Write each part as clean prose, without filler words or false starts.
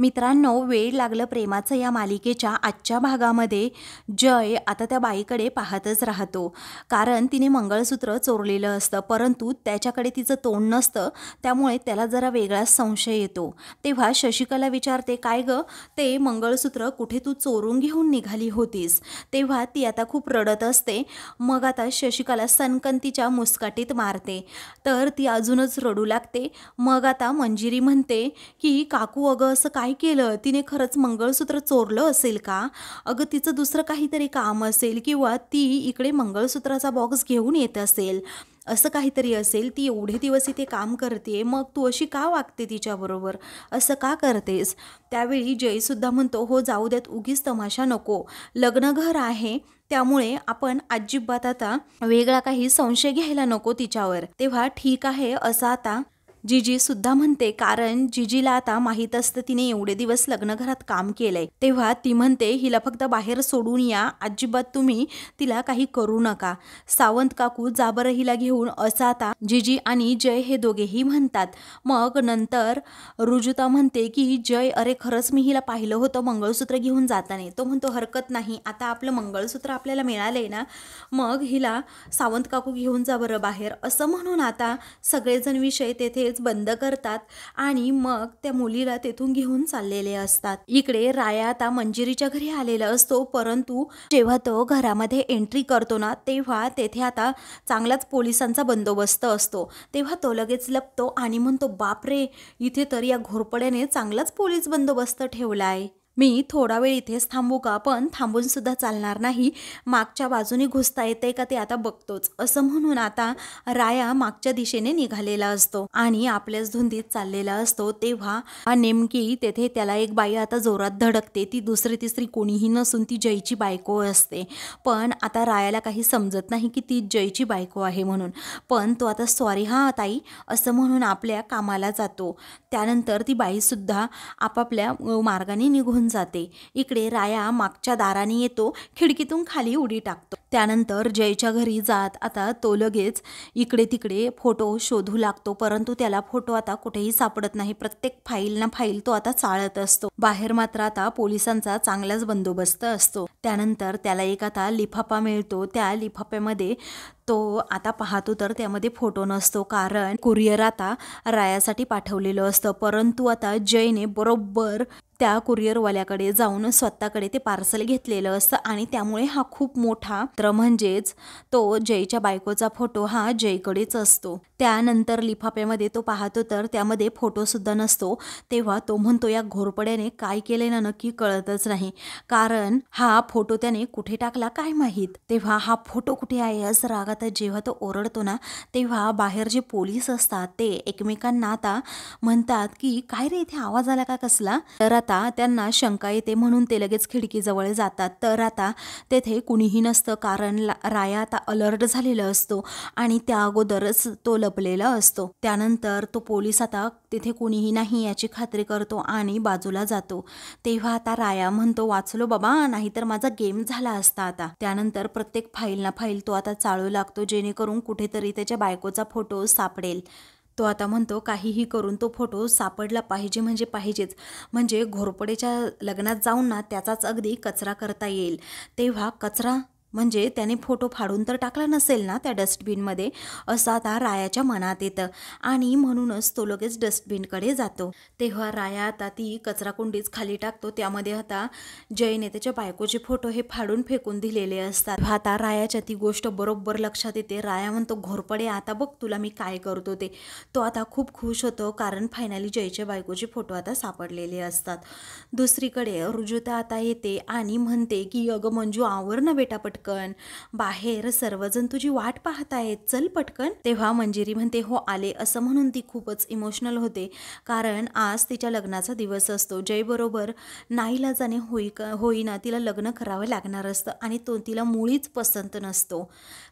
मित्रांनो, वेळ लागलं प्रेमाचं या मालिकेच्या आजच्या भागामध्ये जय आता त्या बाईकडे पाहतच राहतो. कारण तिने मंगळसूत्र चोरलेलं असतं, परंतु त्याच्याकडे तिचं तोंड नसतं. त्यामुळे त्याला जरा वेगळाच संशय येतो. तेव्हा शशिकला विचारते, काय गं, ते मंगळसूत्र कुठे तू चोरून घेऊन निघाली होतीस? तेव्हा ती आता खूप रडत असते. मग आता शशिकला सनकंतीच्या मुस्काटीत मारते, तर ती अजूनच रडू लागते. मग आता मंजिरी म्हणते की काकू, अगं असं काय केलं? तिने खरंच मंगळसूत्र चोरलं असेल का? अगं तिचं दुसरं काहीतरी काम असेल, किंवा ती इकडे मंगळसूत्राचा बॉक्स घेऊन येत असेल, असं काहीतरी असेल. ती एवढे दिवस इथे काम करते, मग तू अशी का वागते तिच्याबरोबर? असं का करतेस? त्यावेळी जयसुद्धा म्हणतो, हो जाऊ देत, उगीच तमाशा नको. लग्नघर आहे, त्यामुळे आपण अजिबात आता वेगळा काही संशय घ्यायला नको तिच्यावर. तेव्हा ठीक आहे असं आता जीजी सुद्धा म्हणते, कारण जीजीला आता माहीत असतं तिने एवढे दिवस लग्नघरात काम केलंय. तेव्हा ती म्हणते, हिला फक्त बाहेर सोडून या, अजिबात तुम्ही तिला काही करू नका. सावंत काकू जा बरं हिला घेऊन, असं आता जीजी आणि जय हे दोघेही म्हणतात. मग नंतर रुजुता म्हणते की जय, अरे खरंच मी हिला पाहिलं होतं मंगळसूत्र घेऊन जाताना. तो म्हणतो, हरकत नाही, आता आपलं मंगळसूत्र आपल्याला मिळालंय ना, मग हिला सावंत काकू घेऊन जा बरं बाहेर, असं म्हणून आता सगळेजण विषय तेथे बंद करतात आणि मग त्या मुलीला तेथून घेऊन चाललेले असतात. इकडे राया आता मंजिरीच्या घरी आलेला असतो, परंतु जेव्हा तो घरामध्ये एंट्री करतो ना, तेव्हा तेथे आता चांगलाच पोलिसांचा बंदोबस्त असतो. तेव्हा तो लगेच लपतो आणि म्हणतो, बापरे, इथे तर या घोरपड्याने चांगलाच पोलीस बंदोबस्त ठेवलाय. मी थोडा वेळ इथेच थांबू का? पण थांबून सुद्धा चालणार नाही, मागच्या बाजूने घुसता येते का ते आता बघतोच, असं म्हणून आता राया मागच्या दिशेने निघालेला असतो आणि आपल्याच धुंदीत चाललेला असतो. तेव्हा नेमकी तेथे त्याला एक बाई आता जोरात धडकते. ती दुसरी तिसरी कोणीही नसून ती जयची बायको असते. पण आता रायाला काही समजत नाही की ती जयची बायको आहे म्हणून. पण तो आता सॉरी हा ताई, असं म्हणून आपल्या कामाला जातो. त्यानंतर ती बाईसुद्धा आपापल्या मार्गाने निघून जाते. इकडे राया मागच्या दाराने येतो, खिडकीतून खाली उडी टाकतो. त्यानंतर जयच्या घरी जात आता तो लगेच इकडे तिकडे फोटो शोधू लागतो, परंतु त्याला फोटो आता कुठेही सापडत नाही. प्रत्येक फाईल ना फाईल तो आता चाळत असतो. बाहेर मात्र आता पोलिसांचा चांगलाच बंदोबस्त असतो. त्यानंतर त्याला एक आता लिफाफा मिळतो. त्या लिफाफ्यामध्ये तो आता पाहतो तर त्यामध्ये फोटो नसतो, कारण कुरिअर आता रायासाठी पाठवलेलं असतं. परंतु आता जयने बरोबर त्या कुरिअरवाल्याकडे जाऊन स्वतःकडे ते पार्सल घेतलेलं असतं आणि त्यामुळे हा खूप मोठा म्हणजेच तो जयच्या बायकोचा फोटो हा जयकडेच असतो. त्यानंतर लिफाफ्यामध्ये तो पाहतो तर त्यामध्ये फोटो सुद्धा नसतो. तेव्हा तो म्हणतो, या घोरपड्याने काय केले ना नक्की कळतच नाही, कारण हा फोटो त्याने कुठे टाकला काय माहीत. तेव्हा हा फोटो कुठे आहे असं रागात जेव्हा तो ओरडतो ना, तेव्हा बाहेर जे पोलीस असतात ते एकमेकांना आता म्हणतात की काय रे, इथे आवाज आला का कसला? तर आता त्यांना शंका येते म्हणून ते लगेच खिडकीजवळ जातात. तर आता तेथे कुणीही नसतं, कारण राया आता अलर्ट झालेला असतो आणि त्या अगोदरच तो लपलेला असतो. त्यानंतर तो पोलीस आता तिथे कुणीही नाही याची खात्री करतो आणि बाजूला जातो. तेव्हा आता राया म्हणतो, वाचलो बाबा, नाहीतर माझा गेम झाला असता आता. त्यानंतर प्रत्येक फाईल ना फाईल तो आता चाळू लागतो, जेणेकरून कुठेतरी त्याच्या बायकोचा फोटो सापडेल. तो आता म्हणतो, काहीही करून तो फोटो सापडला पाहिजे म्हणजे पाहिजेच, म्हणजे घोरपडेच्या लग्नात जाऊन ना त्याचाच अगदी कचरा करता येईल. तेव्हा कचरा म्हणजे त्याने फोटो फाडून तर टाकला नसेल ना त्या डस्टबिनमध्ये, असं आता रायाच्या मनात येतं आणि म्हणूनच तो लगेच डस्टबिनकडे जातो. तेव्हा राया आता ती कचराकुंडीच खाली टाकतो. त्यामध्ये आता जयने त्याच्या बायकोचे फोटो हे फाडून फेकून दिलेले असतात. आता रायाच्या ती गोष्ट बरोबर लक्षात येते. राया म्हणतो, घोरपडे, आता बघ तुला मी काय करतो ते. तो आता खूप खुश होतो, कारण फायनली जयच्या बायकोचे फोटो आता सापडलेले असतात. दुसरीकडे रुजुता आता येते आणि म्हणते की अगं मंजू, आवर ना बेटा पटकन, बाहेर सर्वजण तुझी वाट पाहत आहेत, चल पटकन. तेव्हा मंजिरी म्हणते, हो आले, असं म्हणून ती खूपच इमोशनल होते, कारण आज तिच्या लग्नाचा दिवस असतो. जय बरोबर नाईलाजाने होईना तिला लग्न करावं लागणार असतं आणि तो तिला मुळीच पसंत नसतो.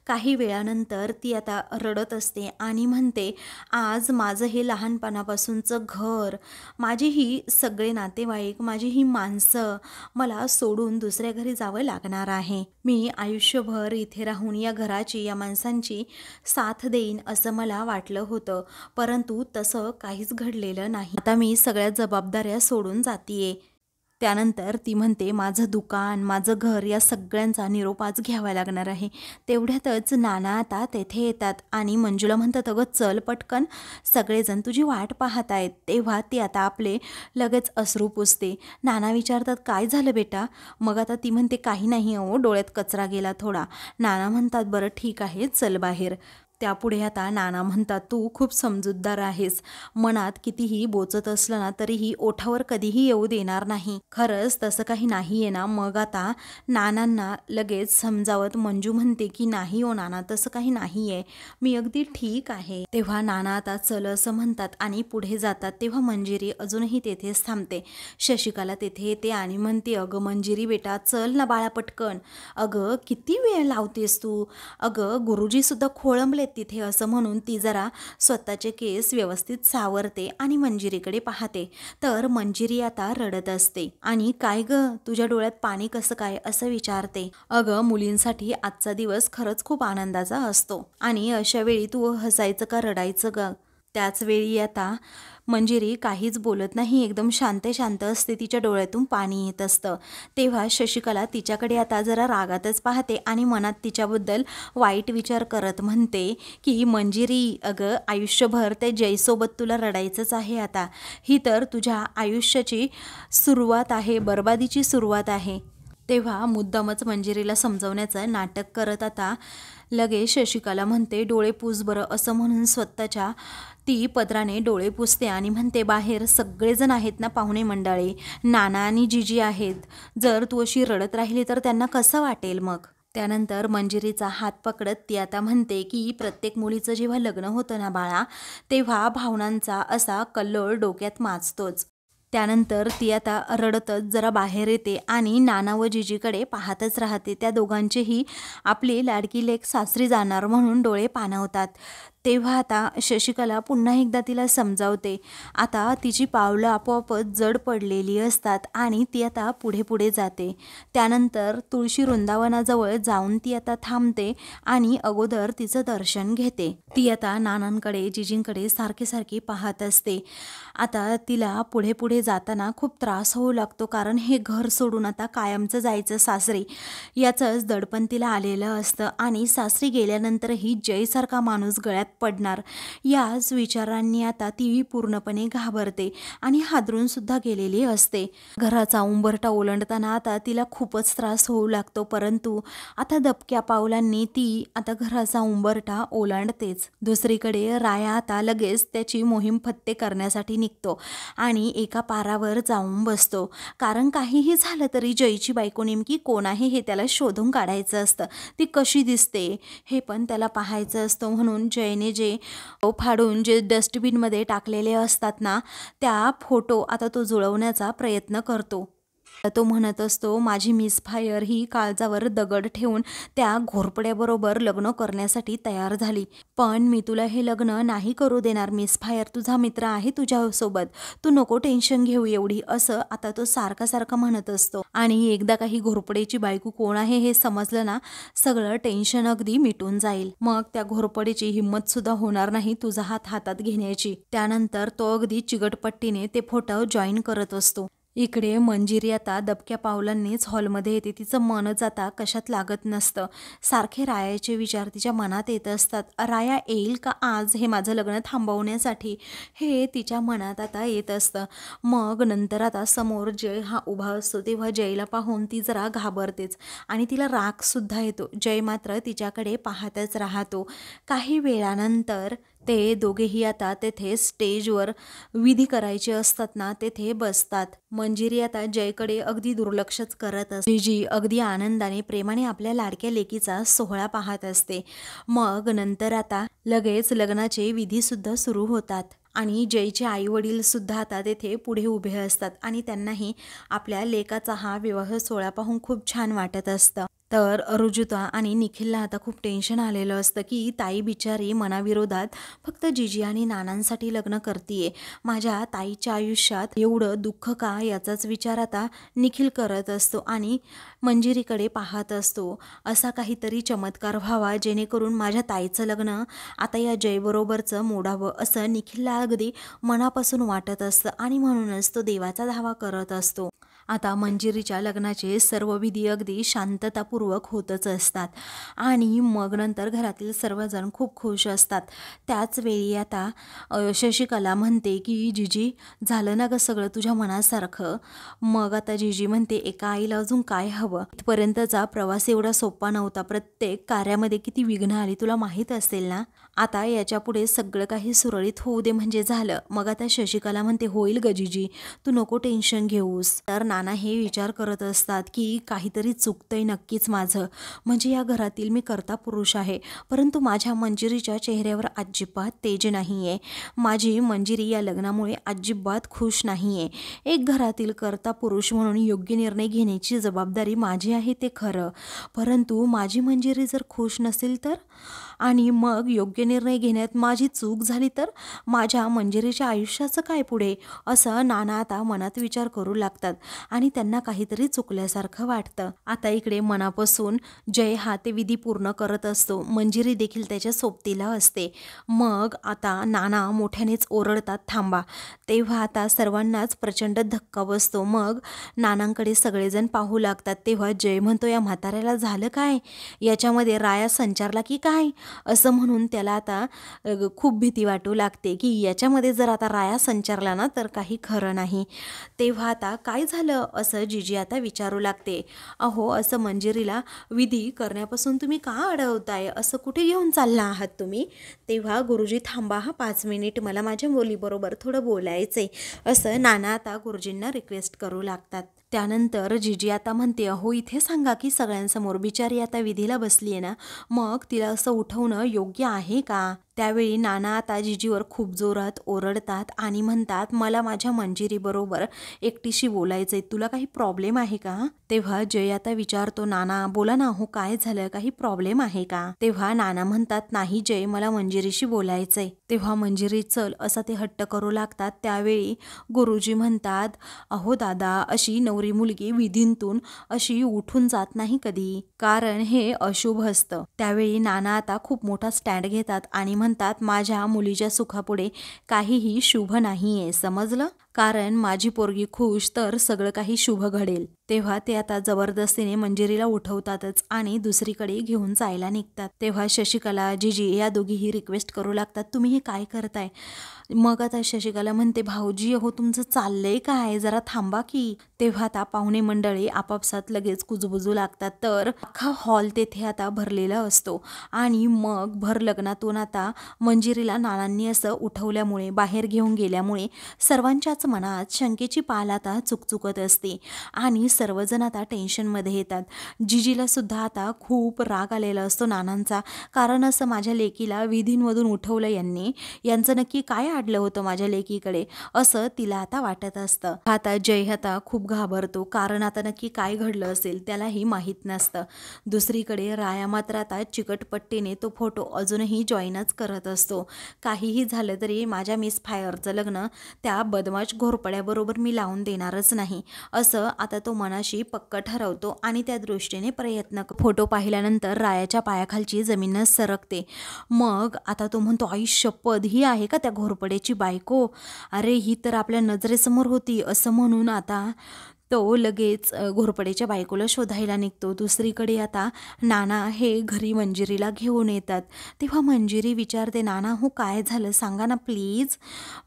काही वेळानंतर ती आता रडत असते आणि म्हणते, आज माझं हे लहानपणापासूनचं घर, माझी ही सगळे नातेवाईक, माझी ही माणसं मला सोडून दुसऱ्या घरी जावं लागणार आहे. मी आयुष्यभर इथे राहून या घराची, या माणसांची साथ देईन असं मला वाटलं होतं, परंतु तसं काहीच घडलेलं नाही. आता मी सगळ्या जबाबदाऱ्या सोडून जातीये. त्यानंतर ती म्हणते, माझं दुकान, माझं घर या सगळ्यांचा निरोप आज घ्यावा लागणार आहे. तेवढ्यातच नाना आता तेथे येतात आणि मंजूला म्हणतात, अगं चल पटकन, सगळेजण तुझी वाट पाहत आहेत. तेव्हा ती आता आपले लगेच अश्रू पुसते. नाना विचारतात, काय झालं बेटा? मग आता ती म्हणते, काही नाही अहो, डोळ्यात कचरा गेला थोडा. नाना म्हणतात, बरं ठीक आहे, चल बाहेर. त्यापुढे आता नाना म्हणतात, तू खूप समजूतदार आहेस. मनात कितीही बोचत असलं ना तरीही ओठावर कधीही येऊ देणार नाही. खरंच तसं काही नाही आहे ना? मग आता नानांना लगेच समजावत मंजू म्हणते की नाही हो नाना, तसं काही नाही आहे, मी अगदी ठीक आहे. तेव्हा नाना आता चल असं म्हणतात आणि पुढे जातात. तेव्हा मंजिरी अजूनही तेथेच थांबते. शशिकला तेथे येते आणि म्हणते, अगं मंजिरी बेटा, चल ना बाळा पटकन. अगं किती वेळ लावतेस तू? अगं गुरुजीसुद्धा खोळंबले तिथे, असं म्हणून ती जरा स्वतःचे केस व्यवस्थित सावरते आणि मंजिरीकडे पाहते. तर मंजिरी आता रडत असते आणि काय ग, तुझ्या डोळ्यात पाणी कसं काय असं विचारते. अगं मुलींसाठी आजचा दिवस खरंच खूप आनंदाचा असतो आणि अशा वेळी तू हसायचं का रडायचं ग? त्याच वेळी आता मंजिरी काहीच बोलत नाही, एकदम शांत शांत असते, तिच्या डोळ्यातून पाणी येत असतं. तेव्हा शशिकला तिच्याकडे आता जरा रागातच पाहते आणि मनात तिच्याबद्दल वाईट विचार करत म्हणते की मंजिरी, अगं आयुष्यभर त्या जयसोबत तुला रडायचंच आहे आता. ही तर तुझ्या आयुष्याची सुरुवात आहे, बर्बादीची सुरुवात आहे. तेव्हा मुद्दामच मंजिरीला समजवण्याचं नाटक करत आता लगेच शशिकला म्हणते, डोळे पुस बरं, असं म्हणून स्वतःच्या ती पदराने डोळे पुसते आणि म्हणते, बाहेर सगळेजण आहेत ना पाहुणे मंडळी, नाना आणि जीजी आहेत, जर तू अशी रडत राहिली तर त्यांना कसं वाटेल मग? त्यानंतर मंजिरीचा हात पकडत ती आता म्हणते की प्रत्येक मुलीचं जेव्हा लग्न होतं ना बाळा, तेव्हा भावनांचा असा कल्लोळ डोक्यात माजतोच. त्यानंतर ती आता रडतच जरा बाहेर येते आणि नाना व जिजीकडे पाहतच राहते. त्या दोघांचेही आपली लाडकी लेक सासरी जाणार म्हणून डोळे पाणावतात. तेव्हा आता शशिकला पुन्हा एकदा तिला समजावते. आता तिची पावलं आपोआपच जड पडलेली असतात आणि ती आता पुढे पुढे जाते. त्यानंतर तुळशी वृंदावनाजवळ जाऊन ती आता थांबते आणि अगोदर तिचं दर्शन घेते. ती आता नानांकडे जिजींकडे सारखी सारखी पाहत असते. आता तिला पुढे पुढे जाताना खूप त्रास होऊ लागतो, कारण हे घर सोडून आता कायमचं जायचं सासरी, याचंच दडपण तिला आलेलं असतं आणि सासरी गेल्यानंतरही जयसारखा माणूस गळ्यात पडणार याच विचारांनी आता ती पूर्णपणे घाबरते आणि हादरून सुद्धा गेलेली असते. घराचा उंबरठा ओलांडताना आता तिला खूपच त्रास होऊ लागतो, परंतु आता दबक्या पावलांनी ती आता घराचा उंबरठा ओलांडतेच. दुसरीकडे राया आता लगेच त्याची मोहीम फत्ते करण्यासाठी निघतो आणि एका पारावर जाऊन बसतो, कारण काहीही झालं तरी जयची बायको नेमकी कोण आहे हे त्याला शोधून काढायचं असतं, ती कशी दिसते हे पण त्याला पाहायचं असतं. म्हणून जयने जे फाडून जे डस्टबिनमध्ये टाकलेले असतात ना, त्या फोटो आता तो जुळवण्याचा प्रयत्न करतो. तो म्हणत असतो, माझी मिस फायर ही काळजावर दगड ठेवून त्या घोरपड्याबरोबर लग्न करण्यासाठी तयार झाली, पण मी तुला हे लग्न नाही करू देणार मिस फायर, तुझा मित्र आहे तुझ्यासोबत, तू नको टेन्शन घेऊ एवढी, असं आता तो सारखा सारखा म्हणत असतो. आणि एकदा काही घोरपडेची बायको कोण आहे हे समजलं ना, सगळं टेन्शन अगदी मिटून जाईल. मग त्या घोरपडेची हिंमत सुद्धा होणार नाही तुझा हात हातात घेण्याची. त्यानंतर तो अगदी चिगटपट्टीने ते फोटो जॉईन करत असतो. इकडे मंजिरी आता दबक्या पावलांनीच हॉलमध्ये येते. तिचं मनच आता कशात लागत नसतं. सारखे रायाचे विचार तिच्या मनात येत असतात. राया येईल का आज हे माझं लग्न थांबवण्यासाठी, हे तिच्या मनात आता येत असतं. मग नंतर आता समोर जय हा उभा असतो, तेव्हा जयला पाहून ती जरा घाबरतेच आणि तिला रागसुद्धा येतो. जय मात्र तिच्याकडे पाहतच राहतो. काही वेळानंतर ते दोघेही आता तेथे स्टेजवर विधी करायचे असतात ना, तेथे बसतात. मंजिरी आता जयकडे अगदी दुर्लक्षच करत असते. जी अगदी आनंदाने प्रेमाने आपल्या लाडक्या लेकीचा सोहळा पाहत असते. मग नंतर आता लगेच लग्नाचे विधी सुद्धा सुरू होतात आणि जयचे आई वडील सुद्धा आता तेथे पुढे उभे असतात आणि त्यांनाही आपल्या लेकाचा हा विवाह सोहळा पाहून खूप छान वाटत असतं. तर रुजुता आणि निखिलला आता खूप टेन्शन आलेलं असतं की ताई बिचारी मनाविरोधात फक्त जिजी आणि नानांसाठी लग्न करतीये. माझ्या ताईच्या आयुष्यात एवढं दुःख का याचाच विचार आता निखिल करत असतो आणि मंजिरीकडे पाहत असतो. असा काहीतरी चमत्कार व्हावा जेणेकरून माझ्या ताईचं लग्न आता या जयबरोबरचं मोडावं असं निखिलला अगदी मनापासून वाटत असतं आणि म्हणूनच तो देवाचा धावा करत असतो. आता मंजिरीच्या लग्नाचे सर्व विधी अगदी शांततापूर्वक होतच असतात आणि मग नंतर घरातील सर्वजण खूप खुश असतात. त्याच वेळी आता शशिकला म्हणते की जिजी झालं ना गं सगळं तुझ्या मनासारखं. मग आता जिजी म्हणते एका आईला अजून काय हवं. इथपर्यंतचा प्रवास एवढा सोपा नव्हता. प्रत्येक कार्यामध्ये किती विघ्न आली तुला माहीत असेल ना. आता याच्यापुढे सगळं काही सुरळीत होऊ दे म्हणजे झालं. मग आता शशिकला म्हणते होईल ग जिजी, तू नको टेन्शन घेऊस. तर नाना हे विचार करत असतात की काहीतरी चुकतंय नक्कीच माझं. म्हणजे या घरातील मी कर्ता पुरुष आहे परंतु माझ्या मंजिरीच्या चेहऱ्यावर अजिबात तेज नाही आहे. माझी मंजिरी या लग्नामुळे अजिबात खुश नाही आहे. एक घरातील कर्ता पुरुष म्हणून योग्य निर्णय घेण्याची जबाबदारी माझी आहे ते खरं, परंतु माझी मंजिरी जर खुश नसेल तर आणि मग योग्य निर्णय घेण्यात माझी चूक झाली तर माझ्या मंजिरीच्या आयुष्याचं काय पुढे असं नाना आता मनात विचार करू लागतात आणि त्यांना काहीतरी चुकल्यासारखं वाटतं. आता इकडे मनापासून जय हा ते विधी पूर्ण करत असतो. मंजिरी देखील त्याच्या सोबतीला असते. मग आता नाना मोठ्यानेच ओरडतात थांबा. तेव्हा आता सर्वांनाच प्रचंड धक्का बसतो. मग नानांकडे सगळेजण पाहू लागतात. तेव्हा जय म्हणतो या म्हाताऱ्याला झालं काय, याच्यामध्ये राया संचारला की काय असं म्हणून त्याला आता खूप भीती वाटू लागते की याच्यामध्ये जर आता राया संचारला ना तर काही खरं नाही. तेव्हा आता काय झालं असं जिजी आता विचारू लागते. अहो असं मंजिरीला विधी करण्यापासून तुम्ही का अडवताय, असं कुठे घेऊन चालला आहात तुम्ही. तेव्हा गुरुजी थांबा हा 5 मिनिट, मला माझ्या मुलीबरोबर थोडं बोलायचंय असं नाना आता गुरुजींना रिक्वेस्ट करू लागतात. त्यानंतर जिजी आता म्हणते अहो इथे सांगा की सगळ्यांसमोर बिचारी आता विधीला बसली आहे ना, मग तिला असं उठवणं योग्य आहे का. त्यावेळी नाना आता जिजीवर खूप जोरात ओरडतात आणि म्हणतात मला माझ्या मंजिरीबरोबर एकटीशी बोलायचंय, तुला काही प्रॉब्लेम आहे का. तेव्हा जय आता विचारतो नाना बोला ना, हो काय झालं, काही प्रॉब्लेम आहे का. तेव्हा नाना म्हणतात नाही जय मला मंजिरीशी बोलायचंय. तेव्हा मंजिरी चल असं ते हट्ट करू लागतात. त्यावेळी गुरुजी म्हणतात अहो दादा अशी नवरी मुलगी विधींतून अशी उठून जात नाही कधी, कारण हे अशुभ असतं. त्यावेळी नाना आता खूप मोठा स्टँड घेतात आणि म्हणतात माझ्या मुलीच्या सुखापुढे काहीही शुभ नाहीये समजलं, कारण माझी पोरगी खुश तर सगळं काही शुभ घडेल. तेव्हा ते आता जबरदस्तीने मंजिरीला उठवतातच आणि दुसरीकडे घेऊन जायला निघतात. तेव्हा शशिकला जिजी या दोघीही रिक्वेस्ट करू लागतात तुम्ही हे काय करताय. मग आता शशिकला म्हणते भाऊजी अहो तुमचं चाललंय काय, जरा थांबा की. तेव्हा आता पाहुणे मंडळी आपापसात लगेच कुजबुजू लागतात. तर अख्खा हॉल तेथे आता भरलेला असतो आणि मग भर लग्नातून आता मंजिरीला नानांनी असं उठवल्यामुळे बाहेर घेऊन गेल्यामुळे सर्वांच्याच मनात शंकेची पाल आता चुकचुकत असते आणि सर्वजण आता टेन्शनमध्ये येतात. जिजीला सुद्धा आता खूप राग आलेला असतो नानांचा, कारण असं माझ्या लेकीला विधींमधून उठवलं यांचं नक्की काय आडलं होतं माझ्या लेकीकडे असं तिला आता वाटत असतं. आता जय आता खूप घाबरतो, कारण आता नक्की काय घडलं असेल त्यालाही माहीत नसतं. दुसरीकडे राया मात्र आता चिकटपट्टीने तो फोटो अजूनही जॉईनच करत असतो. काहीही झालं तरी माझ्या मिस फायरचं लग्न त्या बदमाश घोरपड्याबरोबर मी लावून देणारच नाही असं आता तो मनाशी पक्क ठरवतो आणि त्या दृष्टीने प्रयत्न फोटो पाहिल्यानंतर रायाच्या पायाखालची जमीनच सरकते. मग आता तो म्हणतो आई शपथ ही आहे का त्या घोरपड्याची बायको, अरे ही तर आपल्या नजरेसमोर होती असं म्हणून आता तो लगेच घोरपडेच्या बायकोला शोधायला निघतो. दुसरीकडे आता नाना हे घरी मंजिरीला घेऊन येतात. तेव्हा मंजिरी विचारते नाना हो काय झालं सांगा ना प्लीज.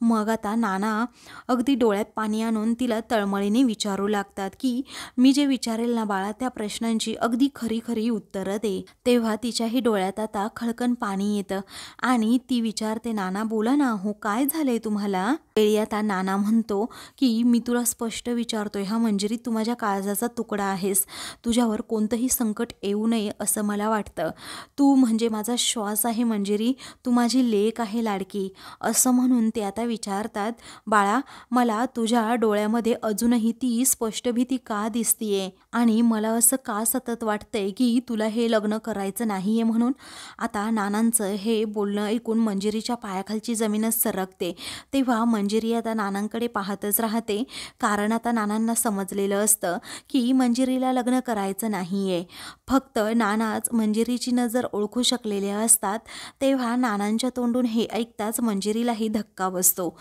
मग आता नाना अगदी डोळ्यात पाणी आणून तिला तळमळीने विचारू लागतात की मी जे विचारेल ना बाळा त्या प्रश्नांची अगदी खरी खरी उत्तरं दे. तेव्हा तिच्याही डोळ्यात आता खळकन पाणी येतं आणि ती विचारते नाना बोला ना हो काय झालंय तुम्हाला. वेळी आता नाना म्हणतो की मी तुला स्पष्ट विचारतोय हा मंजिरी तू माझ्या काळजाचा तुकडा आहेस, तुझ्यावर कोणतंही संकट येऊ नये असं मला वाटतं. तू म्हणजे माझा श्वास आहे मंजिरी, तू माझी लेक आहे लाडकी. असं म्हणून ते आता विचारतात, बाळा मला तुझ्या डोळ्यामध्ये अजूनही ती स्पष्ट भीती का दिसतीये आणि मला असं का सतत वाटतंय की तुला हे लग्न करायचं नाहीये म्हणून. आता नानांचं हे बोलणं ऐकून मंजिरीच्या पायाखालची जमीनच सरकते. तेव्हा मंजिरी आता नानांकडे पाहतच राहते, कारण आता नानांना समजलेलं असतं की मंजिरीला लग्न करायचं नाहीये. फक्त नानाच मंजिरीची नजर ओळखू शकलेले असतात. तेव्हा नानांच्या तोंडून हे ऐकताच मंजिरीलाही धक्का बसतो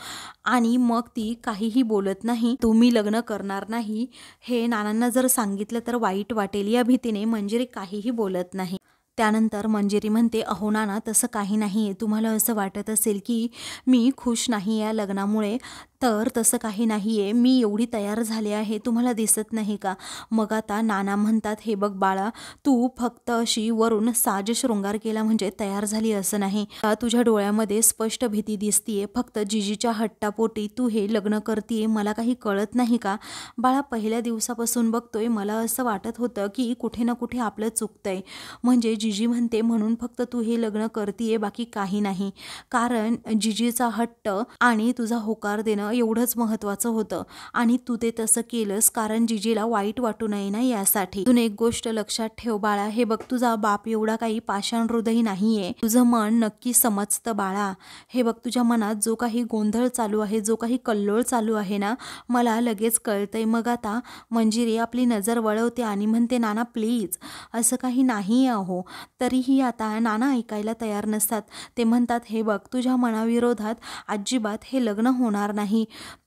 आणि मग ती काहीही बोलत नाही. तुम्ही लग्न करणार नाही हे नानांना जर सांगितलं तर वाईट वाटेल या भीतीने मंजिरी काहीही बोलत नाही. त्यानंतर मंजिरी म्हणते, अहो नाना तसं काही नाही आहे, तुम्हाला असं वाटत असेल की मी खुश नाही या लग्नामुळे, तर तसं काही नाही आहे, मी एवढी तयार झाले आहे, तुम्हाला दिसत नाही का. मग आता नाना म्हणतात, हे बघ बाळा तू फक्त अशी वरून साज शृंगार केला म्हणजे तयार झाली असं नाही. तुझ्या डोळ्यामध्ये स्पष्ट भीती दिसतीये, फक्त जिजीच्या हट्टापोटी तू हे लग्न करतीये, मला काही कळत नाही का. बाळा पहिल्या दिवसापासून बघतोय, मला असं वाटत होतं की कुठे ना कुठे आपलं चुकतंय. म्हणजे जिजी म्हणते म्हणून फक्त तू हे लग्न करतीये, बाकी काही नाही. कारण जिजीचा हट्ट आणि तुझा होकार देणं एवढंच महत्त्वाचं होतं आणि तू ते तसं केलंस कारण जिजीला वाईट वाटू नये ना यासाठी. तू एक गोष्ट लक्षात ठेव बाळा, हे बघ तुझा बाप एवढा काही पाषाण हृदय नाहीये, तुझं मन नक्की समजतं बाळा. हे बघ तुझ्या मनात जो काही गोंधळ चालू आहे, जो काही कल्लोळ चालू आहे ना, मला लगेच कळतंय. मग आता मंजिरी आपली नजर वळवते आणि म्हणते, नाना प्लीज असं काही नाही अहो. तरीही आता नाना ऐकायला तयार नसतात. ते म्हणतात, हे बघ तुझ्या मनाविरोधात अजिबात हे लग्न होणार नाही.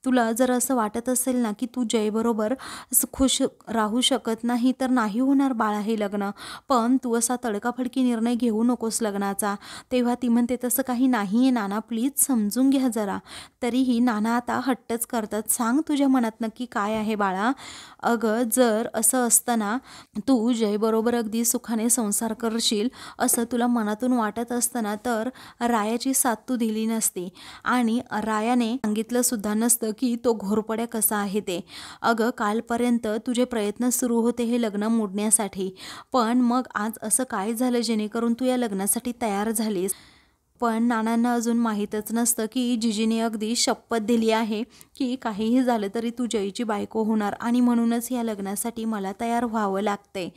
तुला जर असं वाटत असेल ना की तू जयबरोबर खुश राहू शकत नाही, तर नाही होणार बाळा हे लग्न. पण तू असा तडकाफडकी निर्णय घेऊ नकोस लग्नाचा. तेव्हा ती म्हणते, तसं काही नाही आहे नाना, प्लीज समजून घ्या जरा. तरीही नाना आता हट्टच करतात, सांग तुझ्या मनात नक्की काय आहे बाळा. अगं जर असं असतं ना, तू जयबरोबर अगदी सुखाने संसार करशील असं तुला मनातून वाटत असतं ना, तर रायाची साथ तू दिली नसती आणि रायाने सांगितलं सुद्धा नसतं की तो घोरपड्या कसा आहे ते. अगं कालपर्यंत तुझे प्रयत्न सुरू होते हे लग्न मोडण्यासाठी, पण मग आज असं काय झालं जेणेकरून तू या लग्नासाठी तयार झालीस. पण नानांना अजून माहीतच नसतं की जिजीने अगदी शपथ दिली आहे की काहीही झालं तरी तू जयची बायको होणार आणि म्हणूनच या लग्नासाठी मला तयार व्हावं लागतंय.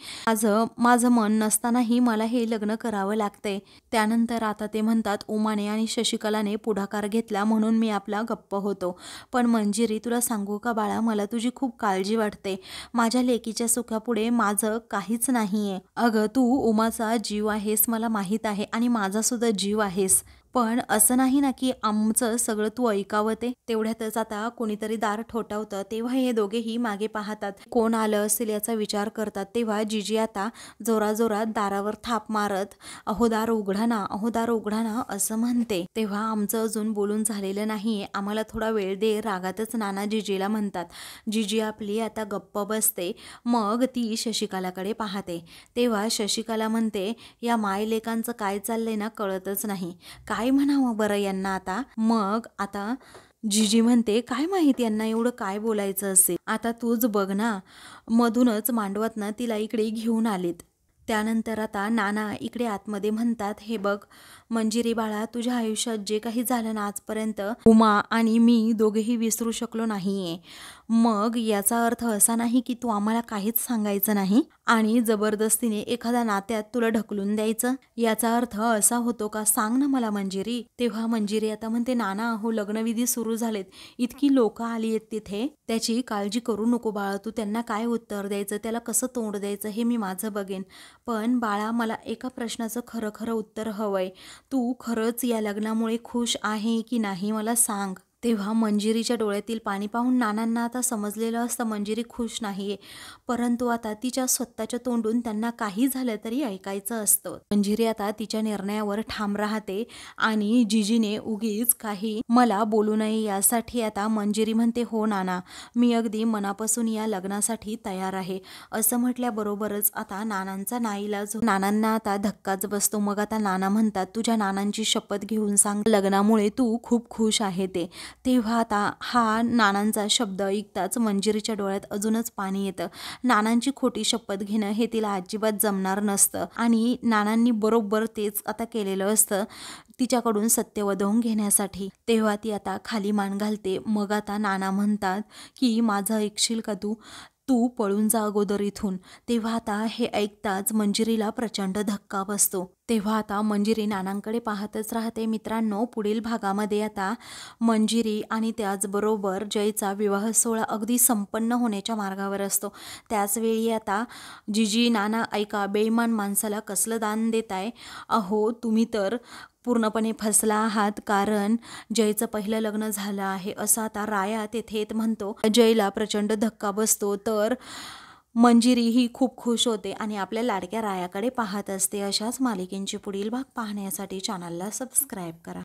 माझं मन नसतानाही मला हे लग्न करावं लागतंय. त्यानंतर आता ते म्हणतात, उमाने आणि शशिकलाने पुढाकार घेतला म्हणून मी आपला गप्प होतो. पण मंजिरी तुला सांगू का बाळा, मला तुझी खूप काळजी वाटते. माझ्या लेकीच्या सुखापुढे माझं काहीच नाहीये. अगं तू उमाचा जीव आहेस मला माहीत आहे आणि माझा सुद्धा जीव आहेस. पण असं नाही ना की आमचं सगळं तू ऐकावं ते. तेवढ्यातच आता कोणीतरी दार ठोठावतं. तेव्हा हे दोघेही मागे पाहतात, कोण आलं असेल याचा विचार करतात. तेव्हा जिजी आता जोराजोरात दारावर थाप मारत, अहो दार उघडा ना, अहो दार उघडा ना असं म्हणते. तेव्हा आमचं अजून बोलून झालेलं नाहीये, आम्हाला थोडा वेळ दे. रागातच नाना जिजीला म्हणतात. जिजी आपली आता गप्प बसते. मग ती शशिकलाकडे पाहते. तेव्हा शशिकला म्हणते, या मायलेकांचं काय चाललंय ना कळतच नाही, काय म्हणावं बरं यांना आता. मग आता जिजी म्हणते, काय माहिती यांना एवढं काय बोलायचं असेल, आता तूच बघ ना. मधूनच मांडवातनं तिला इकडे घेऊन आलीत. त्यानंतर आता नाना इकडे आतमध्ये म्हणतात, हे बघ मंजिरी बाळा, तुझ्या आयुष्यात जे काही झालं ना आजपर्यंत, उमा आणि मी दोघेही विसरू शकलो नाहीये. मग याचा अर्थ असा नाही की तू आम्हाला काहीच सांगायचं नाही आणि जबरदस्तीने एखाद्या नात्यात तुला ढकलून द्यायचं, याचा अर्थ असा होतो का, सांग ना मला मंजिरी. तेव्हा मंजिरी आता म्हणते, नाना हो लग्नविधी सुरू झालेत, इतकी लोक आली आहेत तिथे, त्याची काळजी करू नको बाळा. तू त्यांना काय उत्तर द्यायचं, त्याला कसं तोंड द्यायचं हे मी माझं बघेन. पण बाळा मला एका प्रश्नाचं खरं खरं उत्तर हवंय, तू खरंच या लग्नामुळे खुश आहे की नाही मला सांग. तेव्हा मंजिरीच्या डोळ्यातील पाणी पाहून नानांना आता समजलेलं असतं मंजिरी खुश नाहीये, परंतु आता तिच्या स्वतःच्या तोंडून त्यांना काही झालं तरी ऐकायचं असतं. मंजिरी आता तिच्या निर्णयावर ठाम राहते आणि जिजीने उगीच काही मला बोलू नये यासाठी आता मंजिरी म्हणते, हो नाना मी अगदी मनापासून या लग्नासाठी तयार आहे. असं म्हटल्याबरोबरच आता नानांचा नाईलाज, नानांना आता धक्काच बसतो. मग आता नाना म्हणतात, तुझ्या नानांची शपथ घेऊन सांग लग्नामुळे तू खूप खुश आहे ते. तेव्हा आता हा नानांचा शब्द ऐकताच मंजिरीच्या डोळ्यात अजूनच पाणी येतं. नानांची खोटी शपथ घेणं हे तिला अजिबात जमणार नसतं आणि नानांनी बरोबर तेच आता केलेलं असतं तिच्याकडून सत्य वधवून घेण्यासाठी. तेव्हा ती आता खाली मान घालते. मग आता नाना म्हणतात की माझं ऐकशील का तू? तू पळून जा अगोदर इथून. तेव्हा आता हे ऐकताच मंजिरीला प्रचंड धक्का बसतो. तेव्हा आता मंजिरी नानांकडे पाहतच राहते. मित्रांनो, पुढील भागामध्ये आता मंजिरी आणि त्याचबरोबर जयचा विवाह सोहळा अगदी संपन्न होण्याच्या मार्गावर असतो. त्याचवेळी आता जिजी, नाना ऐका, बेईमान माणसाला कसलं दान देताय? अहो तुम्ही तर पूर्णपणे फसला आहात, कारण जयचं पहिलं लग्न झालं आहे असं आता राया तेथे येत म्हणतो. जयला प्रचंड धक्का बसतो. तर मंजिरी ही खूप खुश होते आणि आपल्या लाडक्या रायाकडे पाहत असते. अशाच मालिकेंचे पुढील भाग पाहण्यासाठी चॅनलला सबस्क्राईब करा.